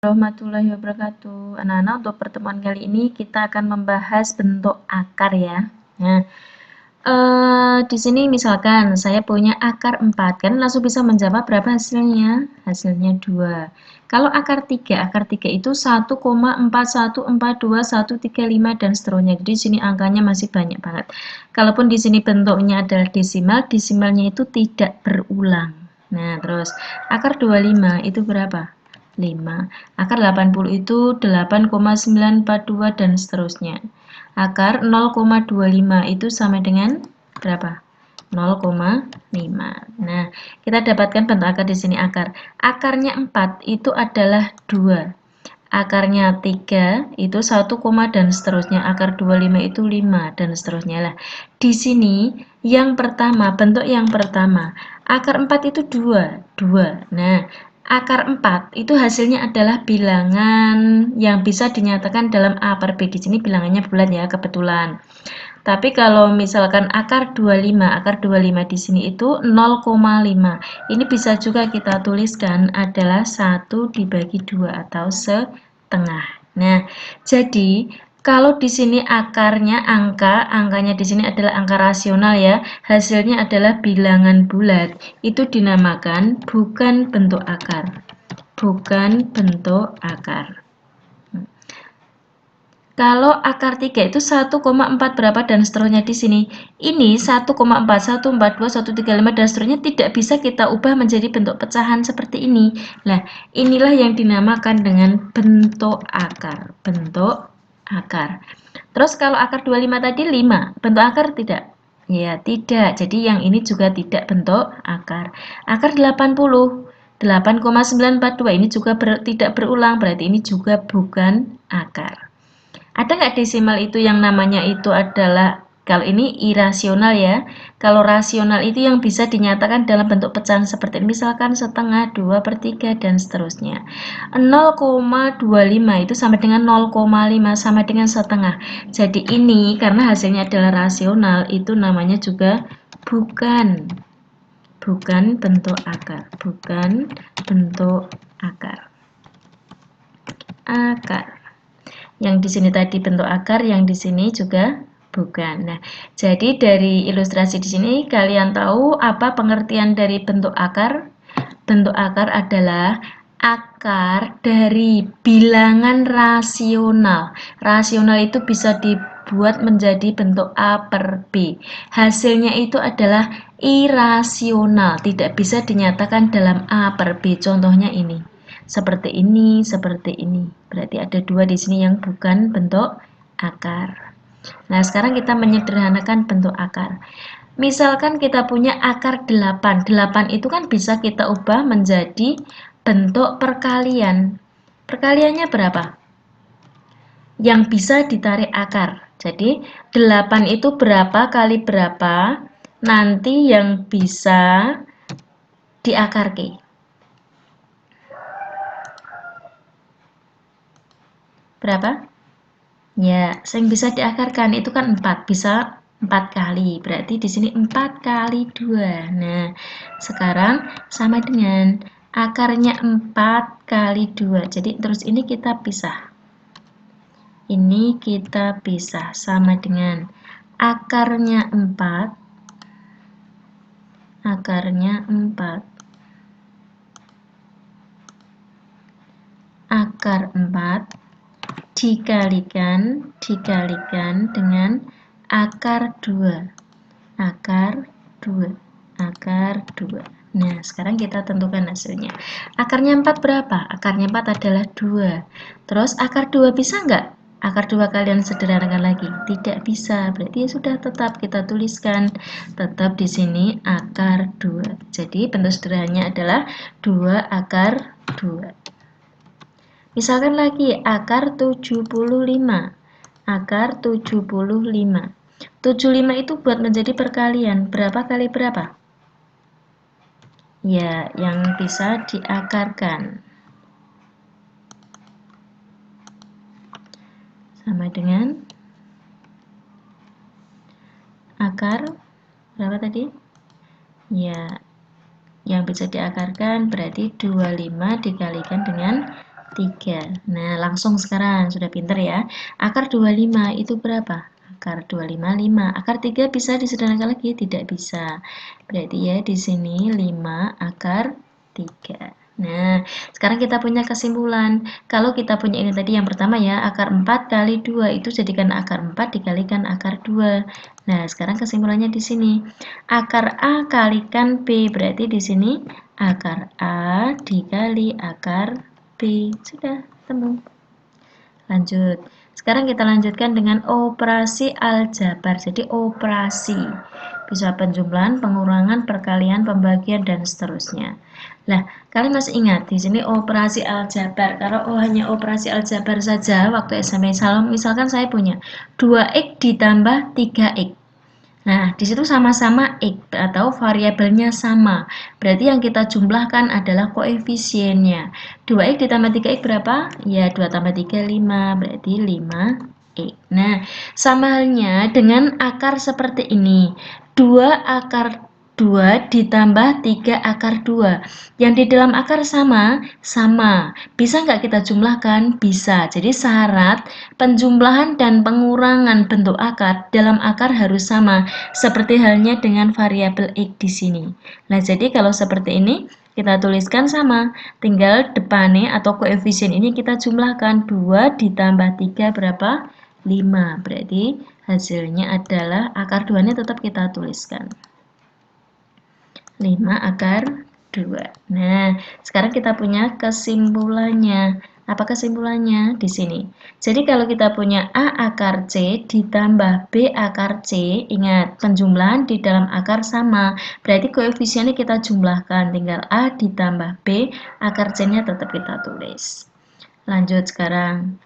Warahmatullahi wabarakatuh. Anak-anak, untuk pertemuan kali ini kita akan membahas bentuk akar ya. Nah, di sini misalkan saya punya akar 4, kan langsung bisa menjawab berapa hasilnya? Hasilnya 2. Kalau akar 3 itu 1,414213 dan seterusnya. Jadi di sini angkanya masih banyak banget. Kalaupun di sini bentuknya adalah desimal, desimalnya itu tidak berulang. Nah, terus akar 25 itu berapa? 5. Akar 80 itu 8,942 dan seterusnya. Akar 0,25 itu sama dengan berapa? 0,5. Nah, kita dapatkan bentuk akar di sini akar. Akarnya 4 itu adalah 2. Akarnya 3 itu 1, dan seterusnya. Akar 25 itu 5 dan seterusnya lah. Di sini yang pertama, bentuk yang pertama, akar 4 itu 2. Nah, akar 4 itu hasilnya adalah bilangan yang bisa dinyatakan dalam A per B. Di sini bilangannya bulat ya, kebetulan. Tapi kalau misalkan akar 25 di sini itu 0,5. Ini bisa juga kita tuliskan adalah 1 dibagi 2 atau setengah. Nah, jadi kalau di sini akarnya angkanya di sini adalah angka rasional ya, hasilnya adalah bilangan bulat. Itu dinamakan bukan bentuk akar. Bukan bentuk akar. Kalau akar 3 itu 1,4 berapa dan seterusnya di sini. Ini 1,4, 142, 135 dan seterusnya tidak bisa kita ubah menjadi bentuk pecahan seperti ini. Nah, inilah yang dinamakan dengan bentuk akar. Bentuk akar. Terus kalau akar 25 tadi 5, bentuk akar tidak? Ya, tidak. Jadi yang ini juga tidak bentuk akar. Akar 80, 8,942 ini juga tidak berulang, berarti ini juga bukan akar. Ada nggak desimal itu yang namanya itu adalah, kalau ini irasional ya, kalau rasional itu yang bisa dinyatakan dalam bentuk pecahan seperti ini, misalkan setengah, 2/3 dan seterusnya. 0,25 itu sama dengan 0,5 sama dengan setengah. Jadi ini karena hasilnya adalah rasional, itu namanya juga bukan bentuk akar, bukan bentuk akar. Yang di sini tadi bentuk akar, yang di sini juga bukan. Nah, jadi dari ilustrasi di sini kalian tahu apa pengertian dari bentuk akar? Bentuk akar adalah akar dari bilangan rasional. Rasional itu bisa dibuat menjadi bentuk A per B. Hasilnya itu adalah irasional, tidak bisa dinyatakan dalam A per B. Contohnya ini. Seperti ini, seperti ini. Berarti ada 2 di sini yang bukan bentuk akar. Nah, sekarang kita menyederhanakan bentuk akar. Misalkan kita punya akar 8. 8 itu kan bisa kita ubah menjadi bentuk perkalian. Perkaliannya berapa? Yang bisa ditarik akar. Jadi, 8 itu berapa kali berapa? Nanti yang bisa diakarkan. Berapa? Ya, yang bisa diakarkan itu kan 4, bisa 4 kali. Berarti di sini 4 kali 2. Nah, sekarang sama dengan akarnya 4 kali 2. Jadi terus ini kita pisah. Ini kita pisah sama dengan akarnya 4. Akarnya 4. Akar 4 dikalikan dengan akar 2. Akar 2. Akar 2. Nah, sekarang kita tentukan hasilnya. Akarnya 4 berapa? Akarnya 4 adalah 2. Terus akar 2 bisa nggak? Akar 2 kalian sederhanakan lagi. Tidak bisa. Berarti ya sudah, tetap kita tuliskan. Tetap di sini akar 2. Jadi bentuk sederhananya adalah 2 akar 2. Misalkan lagi akar 75. Akar 75. 75 itu buat menjadi perkalian. Berapa kali berapa? Ya, yang bisa diakarkan. Sama dengan akar berapa tadi? Ya, yang bisa diakarkan berarti 25 dikalikan dengan 3. Nah, langsung sekarang sudah pinter ya. Akar 25 itu berapa? Akar 25, 5. Akar 3 bisa disederhanakan lagi? Tidak bisa. Berarti ya di sini 5 akar 3. Nah, sekarang kita punya kesimpulan. Kalau kita punya ini tadi yang pertama ya, akar 4 kali 2 itu jadikan akar 4 dikalikan akar 2. Nah, sekarang kesimpulannya di sini. Akar A kalikan B, berarti di sini akar A dikali akar B. Sudah, temu. Lanjut. Sekarang kita lanjutkan dengan operasi aljabar. Jadi operasi bisa penjumlahan, pengurangan, perkalian, pembagian dan seterusnya. Nah, kalian masih ingat di sini operasi aljabar. Kalau hanya operasi aljabar saja waktu SMP Salom, misalkan saya punya 2x ditambah 3x. Nah, di situ sama-sama X atau variabelnya sama. Berarti yang kita jumlahkan adalah koefisiennya. 2X ditambah 3X berapa? Ya, 2 tambah 3, 5. Berarti 5X. Nah, sama halnya dengan akar seperti ini. 2 akar 2 ditambah 3 akar 2. Yang di dalam akar sama? Sama. Bisa nggak kita jumlahkan? Bisa. Jadi syarat penjumlahan dan pengurangan bentuk akar dalam akar harus sama. Seperti halnya dengan variabel X di sini. Nah, jadi kalau seperti ini, kita tuliskan sama. Tinggal depannya atau koefisien ini kita jumlahkan. 2 ditambah 3 berapa? 5. Berarti hasilnya adalah akar 2-nya tetap kita tuliskan. 5 akar 2. Nah, sekarang kita punya kesimpulannya. Apa kesimpulannya? Di sini. Jadi kalau kita punya A akar C ditambah B akar C, ingat penjumlahan di dalam akar sama. Berarti koefisiennya kita jumlahkan. Tinggal A ditambah B, akar C-nya tetap kita tulis. Lanjut sekarang.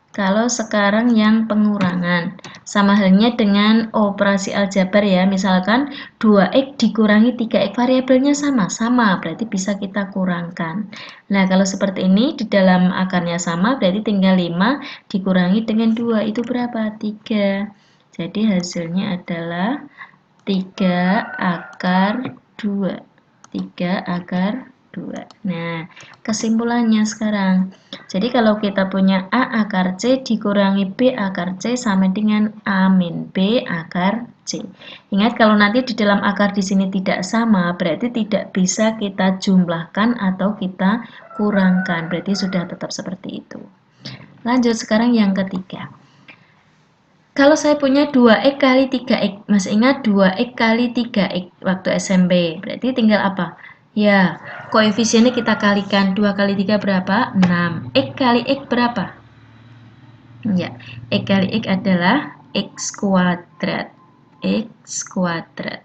Kalau sekarang yang pengurangan, sama halnya dengan operasi aljabar ya, misalkan 2x dikurangi 3x, variabelnya sama, berarti bisa kita kurangkan. Nah, kalau seperti ini, di dalam akarnya sama, berarti tinggal 5 dikurangi dengan 2, itu berapa? 3. Jadi hasilnya adalah 3 akar 2. 3 akar 2. Nah, kesimpulannya sekarang. Jadi kalau kita punya A akar C dikurangi B akar C sama dengan A min B akar C. Ingat kalau nanti di dalam akar di sini tidak sama, berarti tidak bisa kita jumlahkan atau kita kurangkan. Berarti sudah tetap seperti itu. Lanjut sekarang yang ketiga. Kalau saya punya 2x kali 3x, masih ingat 2x kali 3x waktu SMP, berarti tinggal apa? Ya, koefisiennya kita kalikan. 2 kali 3 berapa? 6. X kali X berapa? Ya, X kali X adalah X kuadrat. X kuadrat.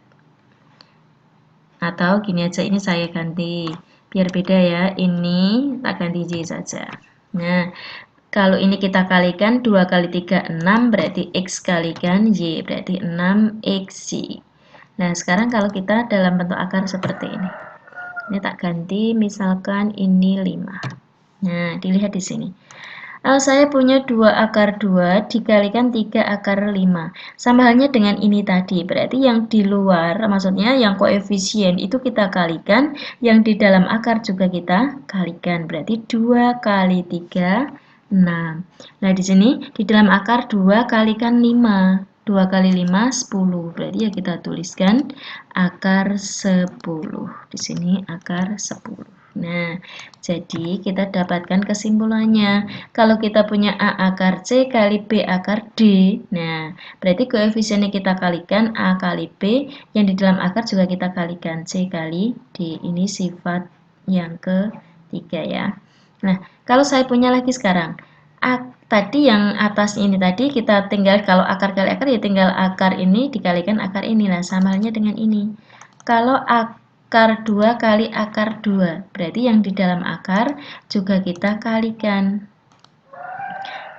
Atau gini aja, ini saya ganti. Biar beda ya, ini tak ganti Y saja. Nah, kalau ini kita kalikan 2 kali 3, 6, berarti X kalikan Y, berarti 6XY. Nah, sekarang kalau kita dalam bentuk akar seperti ini. Ini tak ganti, misalkan ini 5. Nah, dilihat di sini. Saya punya 2 akar 2 dikalikan 3 akar 5. Sama halnya dengan ini tadi. Berarti yang di luar, maksudnya yang koefisien itu kita kalikan, yang di dalam akar juga kita kalikan. Berarti 2 kali 3, 6. Nah, di sini di dalam akar 2 kalikan 5. 2 kali 5, 10. Berarti ya kita tuliskan akar 10. Di sini akar 10. Nah, jadi kita dapatkan kesimpulannya. Kalau kita punya A akar C kali B akar D, nah, berarti koefisiennya kita kalikan A kali B, yang di dalam akar juga kita kalikan C kali D. Ini sifat yang ketiga ya. Nah, kalau saya punya lagi sekarang, tadi yang atas ini tadi kita tinggal, kalau akar kali akar ya tinggal akar ini dikalikan akar ini. Nah, sama halnya dengan ini. Kalau akar 2 kali akar 2, berarti yang di dalam akar juga kita kalikan.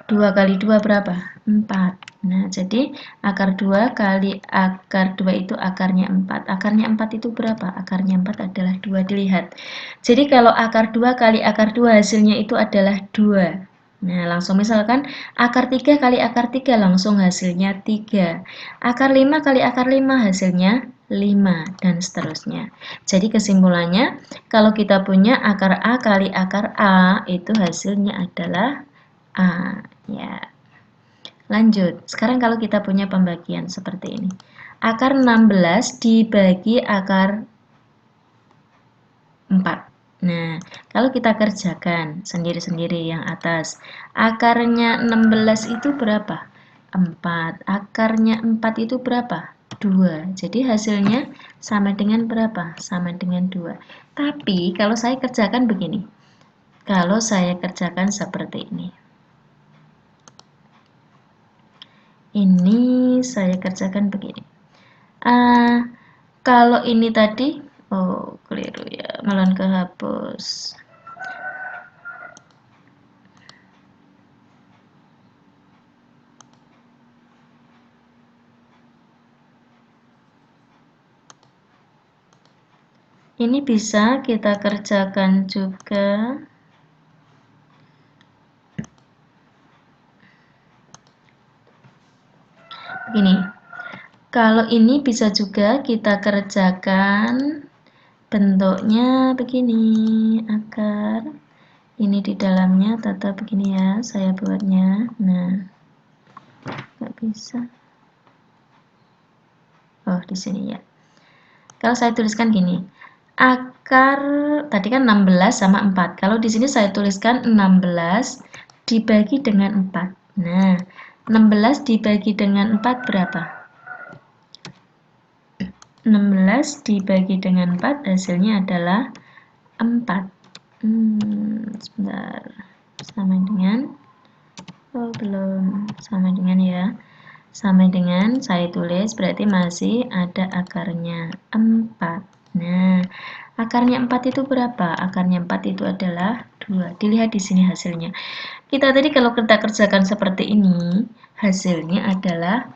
2 kali 2 berapa? 4. Nah, jadi akar 2 kali akar 2 itu akarnya 4. Akarnya 4 itu berapa? Akarnya 4 adalah 2. Dilihat. Jadi kalau akar 2 kali akar 2 hasilnya itu adalah 2. Nah, langsung misalkan akar 3 kali akar 3 langsung hasilnya 3. Akar 5 kali akar 5 hasilnya 5, dan seterusnya. Jadi kesimpulannya, kalau kita punya akar A kali akar A, itu hasilnya adalah A. Ya. Lanjut, sekarang kalau kita punya pembagian seperti ini. Akar 16 dibagi akar 4. Nah, kalau kita kerjakan sendiri-sendiri yang atas, akarnya 16 itu berapa? 4. Akarnya 4 itu berapa? 2. Jadi hasilnya sama dengan berapa? Sama dengan 2. Tapi kalau saya kerjakan begini. Kalau saya kerjakan seperti ini. Ini saya kerjakan begini. Kalau ini tadi, oh keliru ya, malah kehapus. Ini bisa kita kerjakan juga. Begini, kalau ini bisa juga kita kerjakan bentuknya begini, akar ini di dalamnya tetap begini ya, saya buatnya. Nah, nggak bisa. Oh, di sini ya. Kalau saya tuliskan gini, akar tadi kan 16 sama 4. Kalau di sini saya tuliskan 16 dibagi dengan 4. Nah, 16 dibagi dengan 4 berapa? 16 dibagi dengan 4 hasilnya adalah 4. Sebentar. Sama dengan, oh belum, sama dengan ya. Sama dengan saya tulis berarti masih ada akarnya 4. Nah, akarnya 4 itu berapa? Akarnya 4 itu adalah 2. Dilihat di sini hasilnya. Kita tadi kalau kita kerjakan seperti ini, hasilnya adalah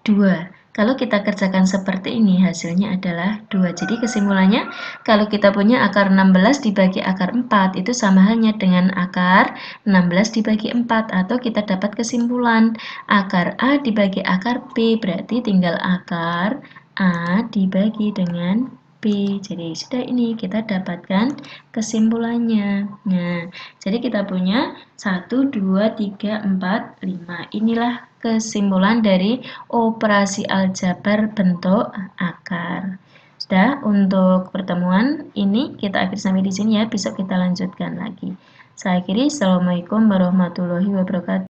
2. Kalau kita kerjakan seperti ini, hasilnya adalah 2. Jadi kesimpulannya, kalau kita punya akar 16 dibagi akar 4, itu sama halnya dengan akar 16 dibagi 4. Atau kita dapat kesimpulan, akar A dibagi akar B, berarti tinggal akar A dibagi dengan B. Jadi sudah ini kita dapatkan kesimpulannya. Nah, jadi kita punya 1, 2, 3, 4, 5. Inilah kesimpulan dari operasi aljabar bentuk akar. Sudah, untuk pertemuan ini kita akhiri sampai di sini ya. Besok kita lanjutkan lagi. Saya akhiri. Assalamualaikum warahmatullahi wabarakatuh.